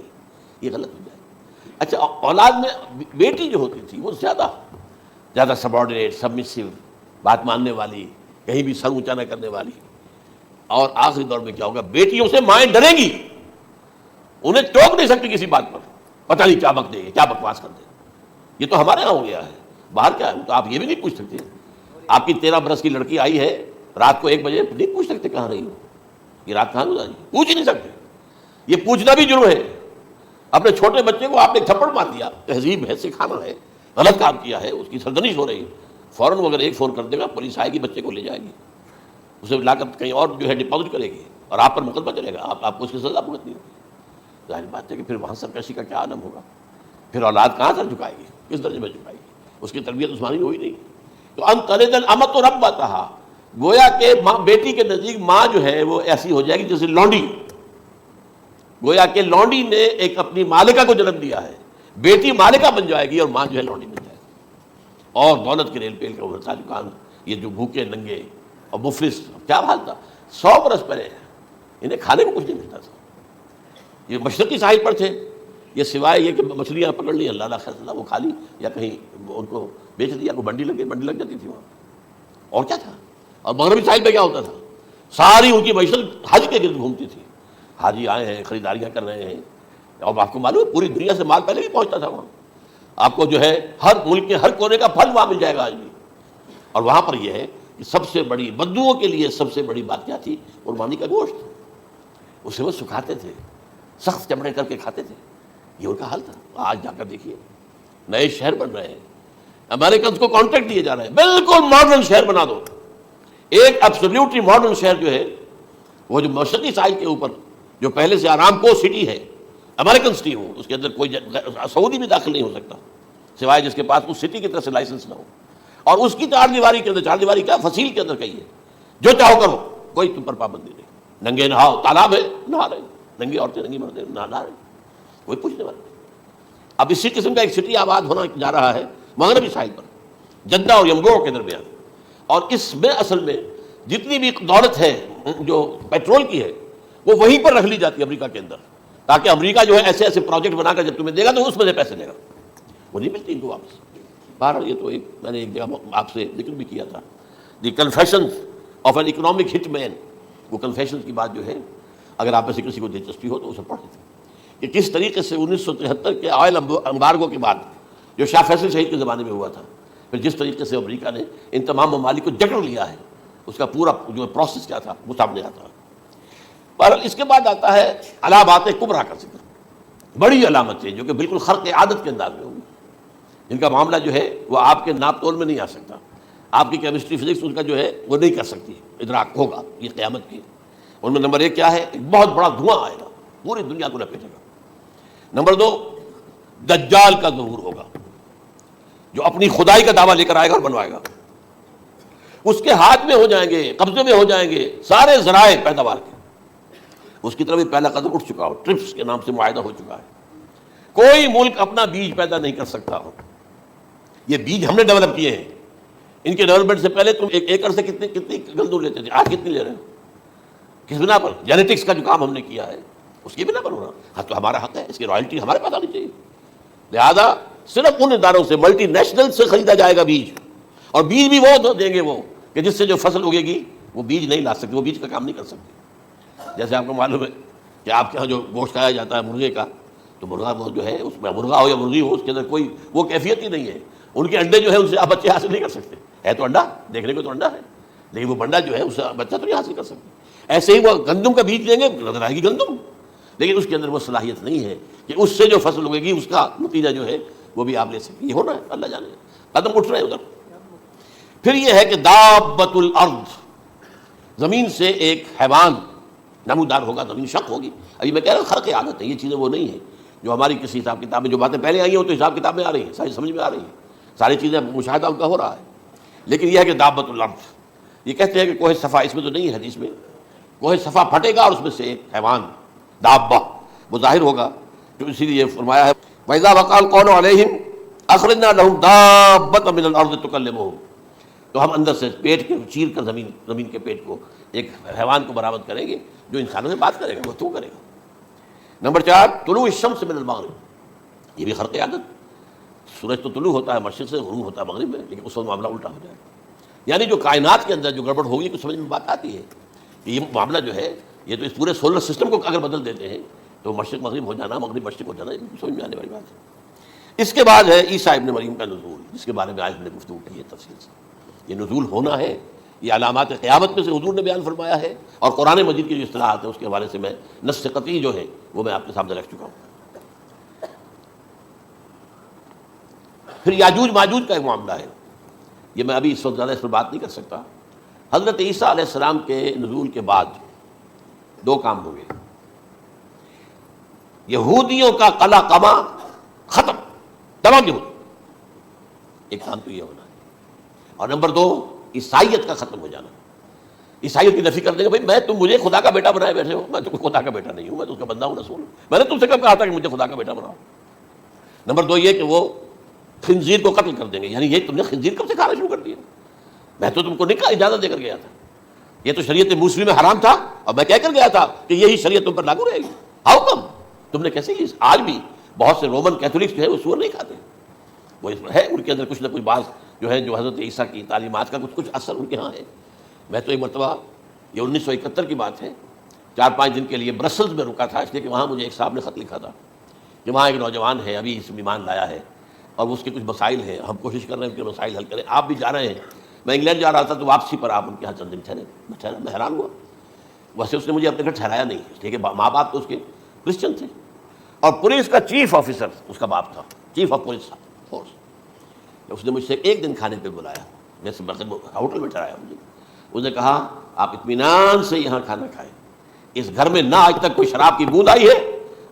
یہ غلط ہو جائے. اچھا, اولاد میں بیٹی جو ہوتی تھی وہ زیادہ سبارڈینیٹ, سبمسیو, بات ماننے والی, کہیں بھی سر اونچا نہ کرنے والی. اور آخری دور میں کیا ہوگا, بیٹیوں سے مائیں ڈریں گی, انہیں ٹوک نہیں سکتی کسی بات پر, پتہ نہیں کیا بک دے گی, کیا بکواس کر دے. یہ تو ہمارے یہاں ہو گیا ہے, باہر کیا ہے تو آپ یہ بھی نہیں پوچھ سکتے. آپ کی 13 برس کی لڑکی آئی ہے رات کو 1 بجے, نہیں پوچھ سکتے کہاں رہی ہو, یہ رات کہاں گزاری, پوچھ ہی نہیں سکتے. یہ پوچھنا بھی جرم ہے. اپنے چھوٹے بچے کو آپ نے تھپڑ مار دیا, تہذیب ہے, سکھانا ہے, غلط کام کیا ہے, اس کی سرزنش ہو رہی ہے, فوراً وہ اگر ایک فون کر دے گا, پولیس آئے گی, بچے کو لے جائے گی, اسے لا کر کہیں اور جو ہے ڈپازٹ کرے گی, اور آپ پر مقدمہ چلے گا, آپ کو اس کی سزا بھگتنی ہوگی. ظاہر بات ہے کہ پھر وہاں سرکشی کا کیا عالم ہوگا, پھر اولاد کہاں سر جھکائے گی, کس درجے میں جھکائے گی, اس کی تربیت عثمانی ہوئی نہیں. تو ان تلد الامۃ ربتها, گویا کہ ماں, بیٹی کے نزدیک ماں جو ہے وہ ایسی ہو جائے گی جیسے لونڈی. گویا کہ لونڈی نے ایک اپنی مالکہ کو جنم دیا ہے, بیٹی مالکہ بن جائے گی اور ماں جو ہے لونڈی بن جائے گی. اور دولت کے ریل پیل کا وہ تاجکان, یہ جو بھوکے ننگے اور مفلس, کیا حال تھا 100 برس پہلے, انہیں کھانے کو کچھ نہیں ملتا تھا. یہ مشرقی ساحل پر تھے, یہ سوائے یہ کہ مچھلیاں پکڑ لی اللہ اللہ خیر وہ کھا لی یا کہیں ان کو بیچ دیا، کوئی منڈی لگ جاتی تھی وہاں، اور کیا تھا. اور مغربی ساحل پہ کیا ہوتا تھا؟ ساری ان کی معیشت حج کے گرد گھومتی تھی. حاجی آئے ہیں، خریداریاں کر رہے ہیں، اور آپ کو معلوم ہے پوری دنیا سے مال پہلے بھی پہنچتا تھا وہاں. آپ کو جو ہے ہر ملک کے ہر کونے کا پھل وہاں مل جائے گا آج بھی. اور وہاں پر یہ ہے کہ سب سے بڑی بدوؤں کے لیے سب سے بڑی بات کیا تھی؟ قربانی کا گوشت. اسے وہ سکھاتے تھے، سخت چمڑے کر کے کھاتے تھے. یہ ان کا حال تھا. آج جا کر دیکھیے نئے شہر بن رہے ہیں، امریکنز کو کانٹریکٹ دیے جا رہے ہیں، بالکل ماڈرن شہر بنا دو. ایک ایبسلیوٹلی ماڈرن شہر جو ہے وہ جو مشرقی ساحل کے اوپر جو پہلے سے آرامکو سٹی ہے، امریکن سٹی ہو، اس کے اندر کوئی سعودی بھی داخل نہیں ہو سکتا سوائے جس کے پاس اس سٹی کی طرف سے لائسنس نہ ہو. اور اس کی چار دیواری کے اندر، چار دیواری کیا فصیل کے اندر کہیے، جو چاہو کرو، کوئی تم پر پابندی نہیں. ننگے نہاؤ، تالاب ہے نہا رہے، ننگی عورتیں ننگی مرد نہا رہے، کوئی پوچھنے والا. اب اسی قسم کا ایک سٹی آباد ہونا جا رہا ہے مغربی ساحل پر، جدہ اور ینبوع کے درمیان. اور اس میں اصل میں جتنی بھی دولت ہے جو پیٹرول کی ہے وہ وہیں پر رکھ لی جاتی ہے امریکہ کے اندر، تاکہ امریکہ جو ہے ایسے ایسے پروجیکٹ بنا کر جب تمہیں دے گا تو اس میں سے پیسے دے گا، وہ نہیں ملتی ان کو واپس. بہرحال یہ تو میں نے ایک جگہ آپ سے ذکر بھی کیا تھا، دی کنفیشنز آف این اکنامک ہٹ مین. وہ کنفیشنز کی بات جو ہے اگر آپ میں سے کسی کو دلچسپی ہو تو اسے پڑھ لیتے کہ کس طریقے سے 1973 کے آئل امبارگو کے بعد جو شاہ فیصل شہید کے زمانے میں ہوا تھا، پھر جس طریقے سے امریکہ نے ان تمام ممالک کو جکڑ لیا ہے، اس کا پورا جو پروسیس کیا تھا وہ سامنے آتا ہے. بہرحال اس کے بعد آتا ہے علامات کبریٰ کا ذکر، بڑی علامتیں جو کہ بالکل خرق عادت کے انداز میں ہوگی، جن کا معاملہ جو ہے وہ آپ کے ناپ تول میں نہیں آ سکتا. آپ کی کیمسٹری فزکس ان کا جو ہے وہ نہیں کر سکتی ادراک ہوگا یہ قیامت کی. ان میں نمبر 1 کیا ہے؟ ایک بہت بڑا دھواں آئے گا، پوری دنیا کو لپیٹے گا. نمبر 2 دجال کا ظہور ہوگا، جو اپنی خدائی کا دعویٰ لے کر آئے گا اور بنوائے گا. اس کے ہاتھ میں ہو جائیں گے، قبضے میں ہو جائیں گے سارے ذرائع پیداوار کے. اس کی طرف بھی پہلا قدم اٹھ چکا ہو، ٹرپس کے نام سے معاہدہ ہو چکا ہے. کوئی ملک اپنا بیج پیدا نہیں کر سکتا ہو. یہ بیج ہم نے ڈیولپ کیے ہیں. ان کے ڈیولپمنٹ سے پہلے تم ایک ایکڑ سے کتنی گندم لیتے تھے، آج کتنی لے رہے ہو؟ کس بنا پر؟ جینیٹکس کا جو کام ہم نے کیا ہے اس کی بنا پر ہونا. ہاں تو ہمارا حق ہے، اس کی رائلٹی ہمارے پاس آنی چاہیے. لہذا صرف ان اداروں سے، ملٹی نیشنل سے خریدا جائے گا بیج، اور بیج بھی وہ دیں گے وہ کہ جس سے جو فصل اگے گی وہ بیج نہیں لا سکتے، وہ بیج کا کام نہیں کر سکتے. جیسے آپ کو معلوم ہے کہ آپ کے یہاں جو گوشت کھایا جاتا ہے مرغے کا، تو مرغا وہ جو ہے اس میں مرغا ہو یا مرغی ہو، اس کے اندر کوئی وہ کیفیت ہی نہیں ہے. ان کے انڈے جو ہے ان سے آپ بچے حاصل نہیں کر سکتے. ہے تو انڈا، دیکھنے کو تو انڈا ہے، لیکن وہ بنڈا جو ہے اس سے بچہ تو نہیں حاصل کر سکتے. ایسے ہی وہ گندم کا بیج لیں گے، نظر آئے گی گندم، لیکن اس کے اندر وہ صلاحیت نہیں ہے کہ اس سے جو فصل اگے گی اس کا نتیجہ جو ہے وہ بھی آپ لے سکیں. یہ ہونا ہے، اللہ جانے، قدم اٹھ رہے ہیں ادھر. پھر یہ ہے کہ دابۃ الارض، زمین سے ایک حیوان نمودار ہوگا، زمین شق ہوگی. ابھی میں کہہ رہا ہوں خرق عادت ہے، یہ چیزیں وہ نہیں ہیں جو ہماری کسی حساب کتاب میں جو باتیں پہلے آئی ہیں وہ تو حساب کتاب میں آ رہی ہیں، ساری سمجھ میں آ رہی ہیں، ساری چیزیں مشاہدہ ان کا ہو رہا ہے. لیکن یہ ہے کہ دابۃ الارض، یہ کہتے ہیں کہ کوہ صفا، اس میں تو نہیں ہے حدیث میں، کوہ صفا پھٹے گا اور اس میں سے ایک حیوان دابہ وہ ظاہر ہوگا. تو اسی لیے فرمایا ہے وَإِذَا وَقَعَ الْقَوْلُ عَلَيْهِمْ أَخْرَجْنَا لَهُمْ دَابَّةً مِنَ الْأَرْضِ تُكَلِّمُهُمْ، تو ہم اندر سے پیٹ کے چیر کر زمین کے پیٹ کو ایک حیوان کو برآمد کریں گے جو انسانوں سے بات کرے گا، گفتگو کرے گا. نمبر 4 طلوع الشمس من المغرب، یہ بھی خرق عادت. سورج تو طلوع ہوتا ہے مشرق سے، غروب ہوتا ہے مغرب میں، لیکن اس وقت معاملہ الٹا ہو جائے. یعنی جو کائنات کے اندر جو گڑبڑ ہوگی کچھ سمجھ میں بات آتی ہے کہ یہ معاملہ جو ہے یہ تو اس پورے سولر سسٹم کو اگر بدل دیتے ہیں تو مشرق مغرب ہو جانا، مغرب مشرق ہو جانا، یہ سمجھ میں آنے والی بات ہے. اس کے بعد ہے عیسیٰ ابن مریم کا نزول، جس کے بارے میں آج ہم نے گفتگو کی ہے تفصیل سے. یہ نزول ہونا ہے، یہ علامات قیامت میں سے حضور نے بیان فرمایا ہے، اور قرآن مجید کی جو اصطلاحات ہیں اس کے حوالے سے میں نص قطعی جو ہے وہ میں آپ کے سامنے رکھ چکا ہوں. پھر یاجوج ماجوج کا ایک معاملہ ہے، یہ میں ابھی اس وقت زیادہ اس پر بات نہیں کر سکتا. حضرت عیسیٰ علیہ السلام کے نزول کے بعد 2 کام ہوں گے. یہودیوں کا قلع قمع ختم، تمام یہود، ایک کام تو یہ ہونا ہے. اور نمبر 2 عیسائیت کا ختم ہو جانا. عیسائیت کی نفی کر دیں گے، بھائی تم مجھے خدا کا بیٹا بنائے بیٹھے ہو، میں تو خدا کا بیٹا نہیں ہوں، میں تو اس کا بندہ ہوں، رسول ہوں. میں نے تم سے کب کہا تھا کہ مجھے خدا کا بیٹا بناؤ. نمبر 2 یہ کہ وہ خنزیر کو قتل کر دیں گے. یعنی یہ تم نے خنزیر کب سے کھانا شروع کر دیا؟ میں تو تم کو نہیں کہا، اجازت دے کر گیا تھا. یہ تو شریعت موسوی میں حرام تھا اور میں کہہ کر گیا تھا کہ یہی شریعت تم پر لاگو رہے گی. How come? تم نے کیسے کی؟ آج بھی بہت سے رومن کیتھولکس جو ہے وہ سور نہیں کھاتے، وہ اس میں ہے ان کے اندر کچھ نہ کچھ بات جو ہے جو حضرت عیسیٰ کی تعلیمات کا کچھ اثر ان کے ہاں ہے۔ میں تو ایک مرتبہ، یہ 1971 کی بات ہے، 4-5 دن کے لیے برسلز میں رکا تھا، اس لیے کہ وہاں مجھے ایک صاحب نے خط لکھا تھا کہ وہاں ایک نوجوان ہے ابھی اس ایمان لایا ہے اور اس کے کچھ مسائل ہیں، ہم کوشش کر رہے ہیں ان کے مسائل حل کریں، آپ بھی جا رہے ہیں۔ میں انگلینڈ جا رہا تھا تو واپسی پر آپ ان کے یہاں چند دن ٹھہرے، میں حیران ہوا۔ ویسے اس نے مجھے اپنے گھر ٹھہرایا نہیں، اس لیے کہ ماں باپ تو اس کے کرسچن تھے، اور پولیس کا چیف آفیسر اس کا باپ تھا، چیف آف پولیس فورس۔ اس نے مجھ سے ایک دن کھانے پہ بلایا، جیسے ہوٹل میں ٹھہرایا مجھے، اس نے کہا آپ اطمینان سے یہاں کھانا کھائیں، اس گھر میں نہ آج تک کوئی شراب کی بوند آئی ہے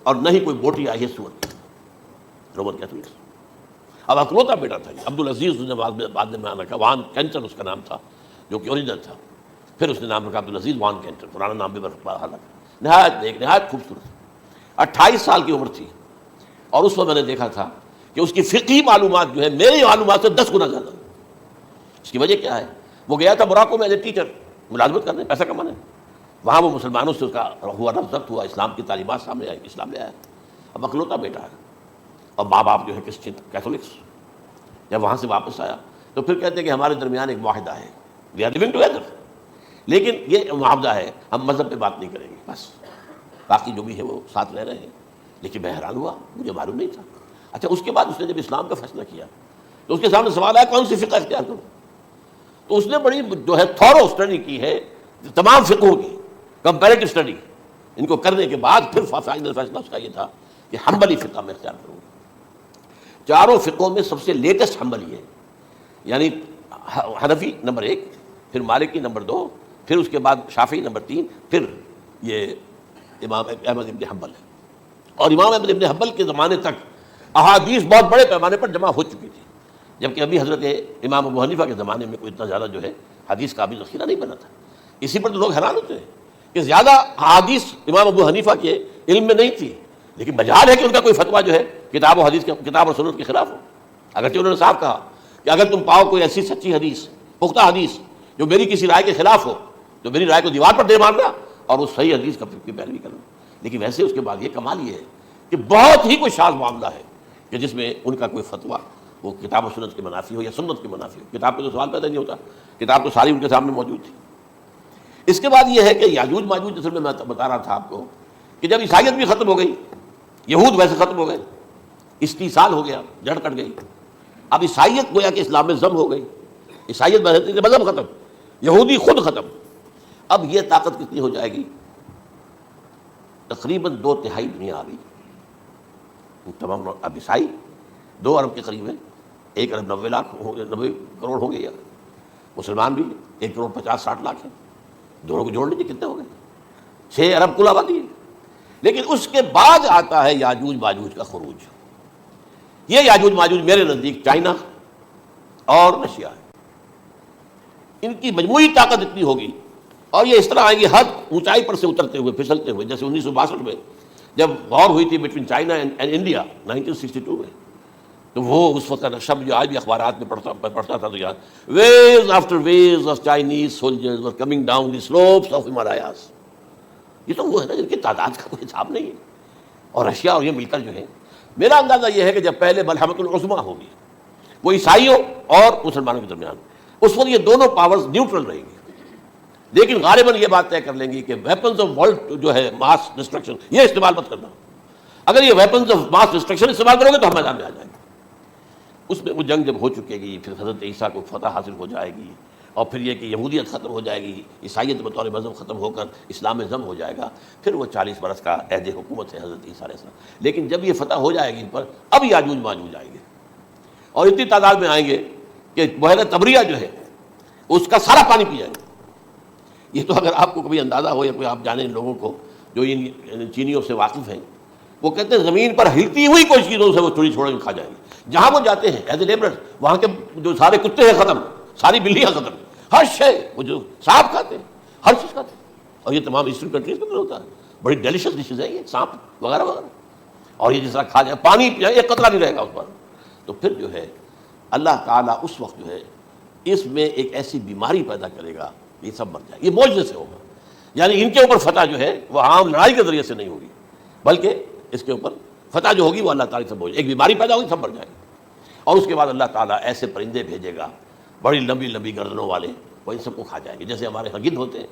اور نہ ہی کوئی بوٹی آئی ہے سور کی۔ Roman Catholics. اب اکلوتا بیٹا تھا عبدالعزیز، اس نے بعد میں نام رکھا، وان کینٹر اس کا نام تھا جو کہ اوریجنل تھا، پھر اس نے نام رکھا عبدالعزیز وان کینٹر، پرانا نام بھی بہرحال رکھا۔ نہایت نیک، نہایت خوبصورت، 28 سال کی عمر تھی، اور اس وقت میں نے دیکھا تھا کہ اس کی فقہی معلومات جو ہے میری معلومات سے 10 گنا زیادہ۔ اس کی وجہ کیا ہے؟ وہ گیا تھا موراکو میں ایز اے ٹیچر ملازمت کرنے، پیسہ کمانے، وہاں وہ مسلمانوں سے اس کا ہوا رفت ہوا، اسلام کی تعلیمات سامنے آئی، اسلام لے آیا۔ اب اکلوتا بیٹا ہے اور ماں باپ جو ہے کرسچن کیتھولکس۔ جب وہاں سے واپس آیا تو پھر کہتے ہیں کہ ہمارے درمیان ایک معاہدہ ہے، وی آر لیونگ ٹوگیدر، لیکن یہ معاہدہ ہے ہم مذہب پہ بات نہیں کریں گے، بس باقی جو بھی ہے وہ ساتھ رہ رہے ہیں۔ لیکن میں حیران ہوا، مجھے معلوم نہیں تھا۔ اچھا، اس کے بعد اس نے جب اسلام کا فیصلہ کیا تو اس کے سامنے سوال آیا کون سی فقہ اختیار کروں؟ تو اس نے بڑی جو ہے تھورو اسٹڈی کی ہے تمام فقہوں کی، کمپیریٹو اسٹڈی، ان کو کرنے کے بعد پھر فائنل فیصلہ اس کا یہ تھا کہ حنبلی فقہ میں اختیار کروں گا۔ چاروں فقہوں میں سب سے لیٹسٹ حنبلی ہے، یعنی حنفی نمبر 1، پھر مالکی نمبر 2، پھر اس کے بعد شافعی نمبر 3، پھر یہ امام احمد ابن حنبل ہے۔ اور امام احمد ابن حنبل کے زمانے تک احادیث بہت بڑے پیمانے پر جمع ہو چکی تھی، جبکہ ابھی حضرت امام ابو حنیفہ کے زمانے میں کوئی اتنا زیادہ جو ہے حدیث کا بھی ذخیرہ نہیں بنا تھا۔ اسی پر تو لوگ حیران ہوتے ہیں کہ زیادہ احادیث امام ابو حنیفہ کے علم میں نہیں تھی، لیکن مجال ہے کہ ان کا کوئی فتویٰ جو ہے کتاب و حدیث کتاب اور سنت کے خلاف ہو۔ اگرچہ انہوں نے صاحب کہا کہ اگر تم پاؤ کوئی ایسی سچی حدیث، پختہ حدیث جو میری کسی رائے کے خلاف ہو تو میری رائے کو دیوار پر دے مارنا اور اس صحیح حدیث کی پیروی کرنا۔ لیکن ویسے اس کے بعد یہ کمال یہ ہے کہ بہت ہی کوئی شاذ معاملہ ہے کہ جس میں ان کا کوئی فتویٰ وہ کتاب و سنت کے منافی ہو یا سنت کے منافی ہو۔ کتاب پہ تو سوال پیدا نہیں ہوتا، کتاب تو ساری ان کے سامنے موجود تھی۔ اس کے بعد یہ ہے کہ یاجوج ماجوج، جیسے میں بتا رہا تھا آپ کو کہ جب عیسائیت بھی ختم ہو گئی، یہود ویسے ختم ہو گئے، استیصال ہو گیا، جڑ کٹ گئی، اب عیسائیت گویا کہ اسلام میں ضم ہو گئی، عیسائیت مذہب ختم، یہودی خود ختم۔ اب یہ طاقت کتنی ہو جائے گی؟ تقریباً 2/3 دنیا آ گئی، تمام اب عیسائی 2 ارب کے قریب ہیں، 1 ارب 90 کروڑ ہو گئے، یا مسلمان بھی 1 کروڑ 50-60 لاکھ ہیں، دونوں کو جوڑ لیجیے کتنے ہو گئے؟ 6 ارب کل آبادی ہے۔ لیکن اس کے بعد آتا ہے یاجوج ماجوج کا خروج۔ یہ یاجوج ماجوج میرے نزدیک چائنا اور رشیا ہے، ان کی مجموعی طاقت اتنی ہوگی، اور یہ اس طرح آئیں گے ہر اونچائی پر سے اترتے ہوئے، پھسلتے ہوئے، جیسے 1962 میں جب وار ہوئی تھی بٹوین چائنا اینڈ انڈیا 1962 میں، تو وہ اس وقت کا نقشہ جو آج بھی اخبارات میں پڑھتا تھا تو یاد، waves after waves of Chinese soldiers were coming down the slopes of Himalayas. یہ تو وہ ہے نا جن کی تعداد کا کوئی حساب نہیں ہے، اور رشیا اور یہ مل کر جو ہے، میرا اندازہ یہ ہے کہ جب پہلے ملحمۃ العظمیٰ ہوگی وہ عیسائیوں اور مسلمانوں کے درمیان، اس وقت یہ دونوں پاورز نیوٹرل رہیں گی، لیکن غالباً یہ بات طے کر لیں گی کہ ویپنز آف ورلڈ جو ہے ماس ڈسٹرکشن، یہ استعمال مت کرنا، اگر یہ ویپنز آف ماس ڈسٹرکشن استعمال کرو گے تو ہم میدان میں آ جائیں گے۔ اس میں وہ جنگ جب ہو چکے گی، پھر حضرت عیسیٰ کو فتح حاصل ہو جائے گی، اور پھر یہ کہ یہودیت ختم ہو جائے گی، عیسائیت بطور مذہب ختم ہو کر اسلام میں ضم ہو جائے گا، پھر وہ 40 برس کا عہد حکومت ہے حضرت عیسیٰ علیہ السلام۔ لیکن جب یہ فتح ہو جائے گی ان پر، اب یاجوج ماجوج آئیں گے، اور اتنی تعداد میں آئیں گے کہ بحیرہ طبریہ جو ہے اس کا سارا پانی پی جائیں گے۔ یہ تو اگر آپ کو کبھی اندازہ ہو، یا کوئی آپ جانیں لوگوں کو جو ان چینیوں سے واقف ہیں، وہ کہتے ہیں زمین پر ہلتی ہوئی کوئی چیزوں سے وہ چوری چھوڑ کے کھا جائیں گے۔ جہاں وہ جاتے ہیں ایز اے لیبرر، وہاں کے جو سارے کتے ہیں ختم، ساری بلیاں ختم، ہر شے، وہ جو سانپ کھاتے ہیں، ہر چیز کھاتے ہیں، اور یہ تمام ایسٹرن کنٹریز میں ہوتا ہے، بڑی ڈیلیشس ڈشز ہیں یہ سانپ وغیرہ وغیرہ، اور یہ جس طرح کھا جائے، پانی پی جائے، ایک قطرہ نہیں رہے گا اس پر۔ تو پھر جو ہے اللہ تعالیٰ اس وقت جو ہے اس میں ایک ایسی بیماری پیدا کرے گا، یہ سب مر جائے، یہ معجزے سے ہوگا۔ یعنی ان کے اوپر فتح جو ہے وہ عام لڑائی کے ذریعے سے نہیں ہوگی، بلکہ اس کے اوپر فتح جو ہوگی وہ اللہ تعالیٰ سے بوجھ، ایک بیماری پیدا ہوگی سب مر جائیں گے، اور اس کے بعد اللہ تعالیٰ ایسے پرندے بھیجے گا بڑی لمبی لمبی گردنوں والے، وہ ان سب کو کھا جائیں گے، جیسے ہمارے یہاں گدھ ہوتے ہیں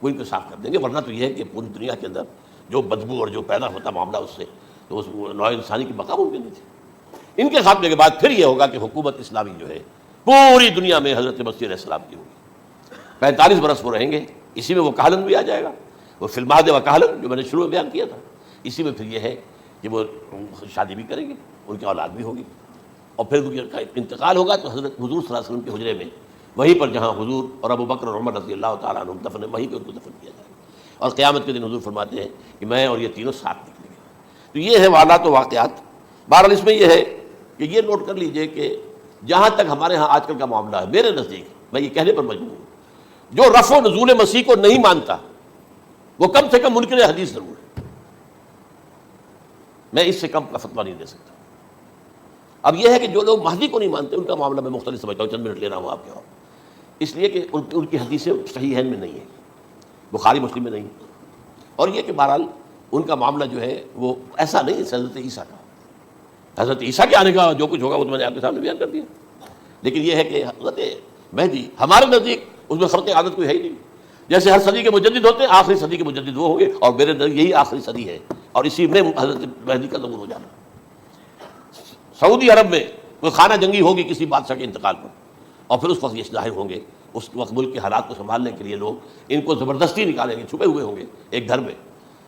وہ ان کو صاف کر دیں گے۔ ورنہ تو یہ ہے کہ پوری دنیا کے اندر جو بدبو اور جو پیدا ہوتا معاملہ اس سے، تو اس نوع انسانی کی بقا ممکن نہیں تھی۔ ان کے خاتمے کے بعد پھر یہ ہوگا کہ حکومت اسلامی جو ہے پوری دنیا میں حضرت مسیح علیہ السلام کی ہوگی، 45 برس وہ رہیں گے، اسی میں وہ کہلن بھی آ جائے گا، وہ فی المہد و کہلن جو میں نے شروع میں بیان کیا تھا، اسی میں پھر یہ ہے کہ وہ شادی بھی کریں گے، ان کی اولاد بھی ہوگی، اور پھر ان کا انتقال ہوگا تو حضرت حضور صلی اللہ علیہ وسلم کے حجرے میں، وہیں پر جہاں حضور اور ابو بکر اور عمر رضی اللہ تعالیٰ عنہ دفن ہے، وہیں پہ ان کو دفن کیا جائے گا، اور قیامت کے دن حضور فرماتے ہیں کہ میں اور یہ تینوں ساتھ نکلیں گے۔ تو یہ ہے حالات و واقعات۔ بہرحال اس میں یہ ہے کہ یہ نوٹ کر لیجئے کہ جہاں تک ہمارے ہاں آج کل کا معاملہ ہے، میرے نزدیک میں یہ کہنے پر مجبور ہوں، جو رفع و نزول مسیح کو نہیں مانتا وہ کم سے کم منکر حدیث ضرور ہے، میں اس سے کم کا فتویٰ نہیں دے سکتا۔ اب یہ ہے کہ جو لوگ مہدی کو نہیں مانتے ان کا معاملہ میں مختلف سمجھتا ہوں، چند منٹ لے رہا ہوں آپ کے، اور اس لیے کہ ان کی حدیثیں صحیح میں نہیں ہیں، بخاری مسلم میں نہیں، اور یہ کہ بہرحال ان کا معاملہ جو ہے وہ ایسا نہیں ہے حضرت عیسیٰ کا۔ حضرت عیسیٰ کے آنے کا جو کچھ ہوگا وہ تو میں نے آپ کے سامنے بیان کر دیا، لیکن یہ ہے کہ حضرت مہدی ہمارے نزدیک اس میں خرق عادت کوئی ہے ہی نہیں۔ جیسے ہر صدی کے مجدد ہوتے ہیں، آخری صدی کے مجدد وہ ہوں گے، اور میرے نزدیک یہی آخری صدی ہے، اور اسی میں حضرت مہدی کا ظہور ہو جانا۔ سعودی عرب میں کوئی خانہ جنگی ہوگی کسی بادشاہ کے انتقال پر، اور پھر اس وقت یہ ظاہر ہوں گے، اس وقت ملک کے حالات کو سنبھالنے کے لیے لوگ ان کو زبردستی نکالیں گے، چھپے ہوئے ہوں گے ایک گھر میں۔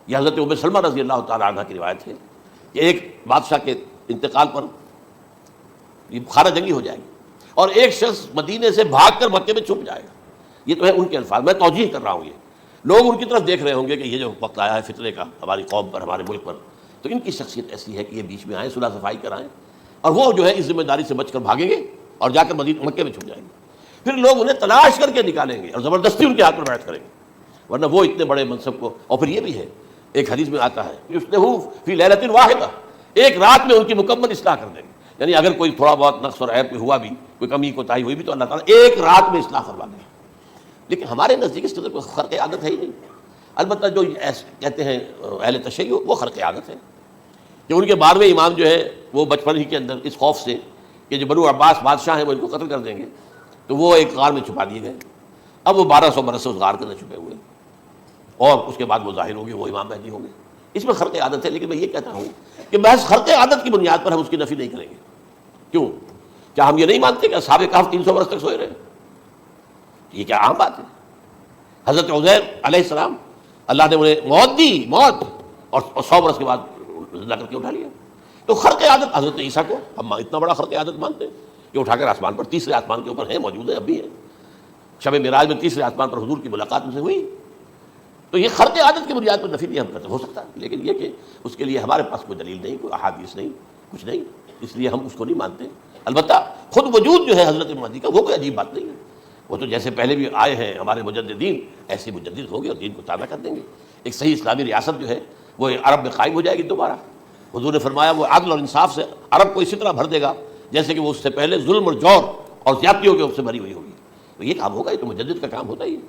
یہ حضرت ام سلمہ رضی اللہ تعالیٰ عنہ کی روایت ہے کہ ایک بادشاہ کے انتقال پر یہ خانہ جنگی ہو جائے گی، اور ایک شخص مدینے سے بھاگ کر مکے میں چھپ جائے گا۔ یہ تو ہے ان کے الفاظ، میں توجیہ کر رہا ہوں، یہ لوگ ان کی طرف دیکھ رہے ہوں گے کہ یہ جو وقت آیا ہے فتنے کا ہماری قوم پر، ہمارے ملک پر، تو ان کی شخصیت ایسی ہے کہ یہ بیچ میں آئیں، صلح صفائی کرائیں، اور وہ جو ہے اس ذمہ داری سے بچ کر بھاگیں گے اور جا کر مکے میں چھپ جائیں گے۔ پھر لوگ انہیں تلاش کر کے نکالیں گے اور زبردستی ان کے ہاتھ میں بیعت کریں گے، ورنہ وہ اتنے بڑے منصب کو۔ اور پھر یہ بھی ہے، ایک حدیث میں آتا ہے یصلحوا فی لیلۃ واحدہ، ایک رات میں ان کی مکمل اصلاح کر دیں گے، یعنی اگر کوئی تھوڑا بہت نقص اور عیب ہوا بھی، کوئی کمی کوتاہی ہوئی بھی، تو اللہ تعالیٰ ایک رات میں اصلاح کروا دیں گے۔ لیکن ہمارے نزدیک اس قدر کوئی خرق عادت ہے ہی نہیں۔ البتہ جو کہتے ہیں اہل تشیع، وہ خرق عادت ہے کہ ان کے 12ویں امام جو ہے وہ بچپن ہی کے اندر اس خوف سے کہ جو بنو عباس بادشاہ ہیں وہ ان کو قتل کر دیں گے، تو وہ ایک غار میں چھپا دیے گئے۔ اب وہ 1200 برس سے اس غار کے اندر چھپے ہوئے، اور اس کے بعد وہ ظاہر ہوں گے، وہ امام مہدی ہوں گے۔ اس میں خرق عادت ہے، لیکن میں یہ کہتا ہوں کہ محض خرق عادت کی بنیاد پر ہم اس کی نفی نہیں کریں گے۔ کیوں؟ کیا ہم یہ نہیں مانتے کہ اصحاب کہف 300 برس تک سوئے رہے؟ یہ کیا عام بات ہے؟ حضرت عزیر علیہ السلام اللہ نے انہیں موت دی، موت، اور 100 برس کے بعد زندہ کر کے اٹھا لیا۔ تو خرق عادت حضرت عیسیٰ کو ہم اتنا بڑا خرق عادت مانتے ہیں کہ اٹھا کر آسمان پر، تیسرے آسمان کے اوپر ہیں، موجود ہیں، اب بھی ہیں۔ شب معراج میں تیسرے آسمان پر حضور کی ملاقات ان سے ہوئی، تو یہ خرق عادت کی بنیاد پر نفی نہیں ہم کرتے، ہو سکتا ہے، لیکن یہ کہ اس کے لیے ہمارے پاس کوئی دلیل نہیں، کوئی احادیث نہیں، کچھ نہیں، اس لیے ہم اس کو نہیں مانتے۔ البتہ خود وجود جو ہے حضرت مہدی کا وہ کوئی عجیب بات نہیں ہے، وہ تو جیسے پہلے بھی آئے ہیں ہمارے مجددین، ایسے مجدد ہو گے اور دین کو تازہ کر دیں گے۔ ایک صحیح اسلامی ریاست جو ہے وہ عرب میں قائم ہو جائے گی دوبارہ۔ حضور نے فرمایا وہ عدل اور انصاف سے عرب کو اسی طرح بھر دے گا جیسے کہ وہ اس سے پہلے ظلم اور جور اور زیادتیوں کے سے بھری ہوئی ہوگی۔ تو یہ کام ہوگا، یہ تو مجدد کا کام ہوتا ہی ہے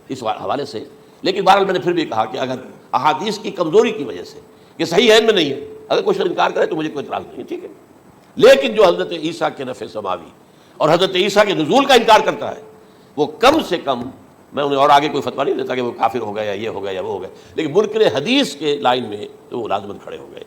اس حوالے سے۔ لیکن بہرحال میں نے پھر بھی کہا کہ اگر احادیث کی کمزوری کی وجہ سے یہ صحیح عین میں نہیں ہے، اگر کوئی انکار کرے تو مجھے کوئی اعتراض نہیں ہے، ٹھیک ہے، لیکن جو حضرت عیسیٰ کے نفع سماوی اور حضرت عیسیٰ کے نزول کا انکار کرتا ہے وہ کم سے کم، میں انہیں اور آگے کوئی فتویٰ نہیں دیتا کہ وہ کافر ہو گیا یا یہ ہو گیا یا وہ ہو گیا، لیکن منکر حدیث کے لائن میں تو وہ لازماً کھڑے ہو گئے۔